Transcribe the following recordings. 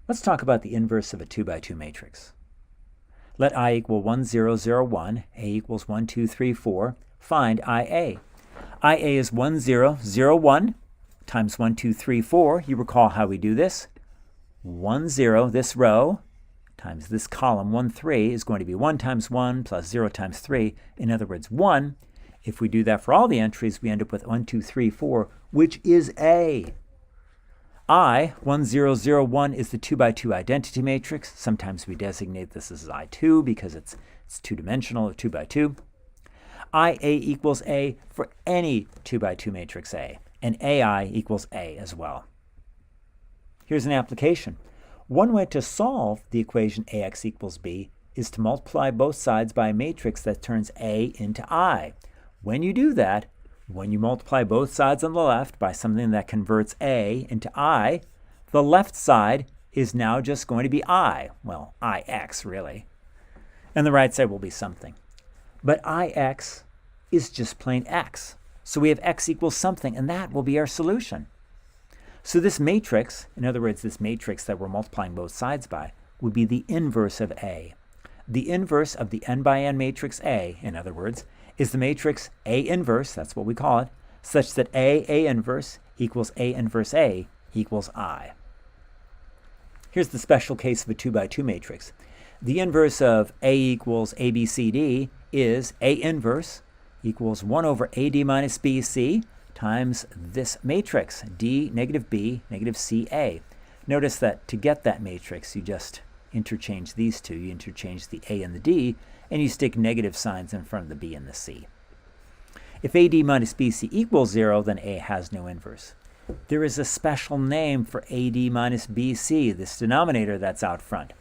Let's talk about the inverse of a 2 by 2 matrix. Let I equal 1, 0, 0, 1, A equals 1, 2, 3, 4. Find IA. IA is 1, 0, 0, 1 times 1, 2, 3, 4. You recall how we do this. 1, 0, this row, times this column, 1, 3, is going to be 1 times 1 plus 0 times 3. In other words, 1. If we do that for all the entries, we end up with 1, 2, 3, 4, which is A. I, 1, 0, 0, 1, is the 2 by 2 identity matrix. Sometimes we designate this as I2 because it's two-dimensional or 2 by 2. IA equals A for any 2 by 2 matrix A, and AI equals A as well. Here's an application. One way to solve the equation AX equals B is to multiply both sides by a matrix that turns A into I. When you do that, when you multiply both sides on the left by something that converts A into I, the left side is now just going to be I. Well, IX, really. And the right side will be something. But IX is just plain X. So we have X equals something, and that will be our solution. So this matrix, in other words, this matrix that we're multiplying both sides by, would be the inverse of A. The inverse of the n by n matrix A, in other words, is the matrix A inverse, that's what we call it, such that A inverse equals A inverse A equals I. Here's the special case of a 2 by 2 matrix. The inverse of A equals ABCD is A inverse equals 1 over AD minus BC times this matrix, D, negative B, negative CA. Notice that to get that matrix, you just interchange these two. You interchange the A and the D, and you stick negative signs in front of the B and the C. If AD minus BC equals 0, then A has no inverse. There is a special name for AD minus BC, this denominator that's out front.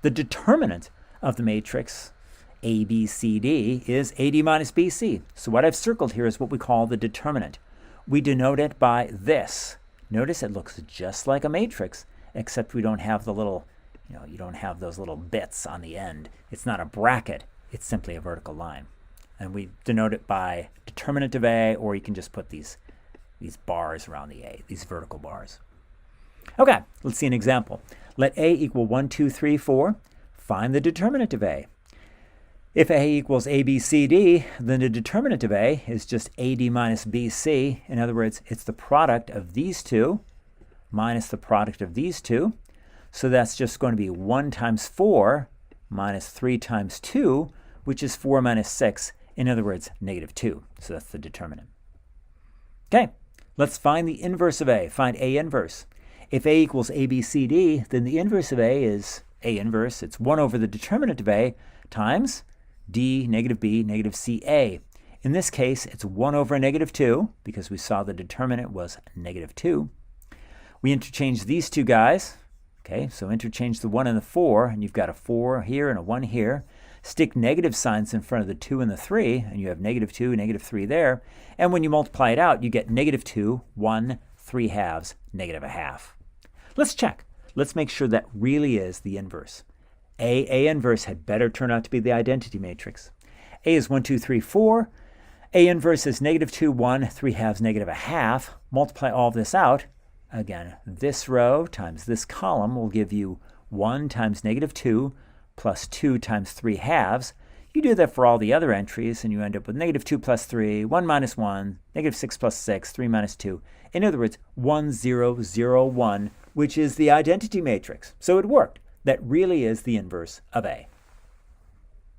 The determinant of the matrix ABCD is AD minus BC. So what I've circled here is what we call the determinant. We denote it by this. Notice it looks just like a matrix, except we don't have the little, you don't have those little bits on the end. It's not a bracket, it's simply a vertical line. And we denote it by determinant of A, or you can just put these bars around the A, these vertical bars. Okay, let's see an example. Let A equal 1, 2, 3, 4. Find the determinant of A. If A equals ABCD, then the determinant of A is just AD minus BC. In other words, it's the product of these two minus the product of these two. So that's just going to be 1 times 4 minus 3 times 2, which is 4 minus 6. In other words, negative 2. So that's the determinant. Okay, let's find the inverse of A. Find A inverse. If A equals ABCD, then the inverse of A is A inverse. It's 1 over the determinant of A times D, negative B, negative CA. In this case, it's 1 over negative 2, because we saw the determinant was negative 2. We interchange these two guys. Okay, so interchange the 1 and the 4, and you've got a 4 here and a 1 here. Stick negative signs in front of the 2 and the 3, and you have negative 2, negative 3 there. And when you multiply it out, you get negative 2, 1, 3 halves, negative a half. Let's check. Let's make sure that really is the inverse. A inverse had better turn out to be the identity matrix. A is 1, 2, 3, 4. A inverse is negative 2, 1, 3 halves, negative a half. Multiply all of this out. Again, this row times this column will give you 1 times negative 2 plus 2 times 3 halves. You do that for all the other entries, and you end up with negative 2 plus 3, 1 minus 1, negative 6 plus 6, 3 minus 2. In other words, 1, 0, 0, 1, which is the identity matrix. So it worked. That really is the inverse of A.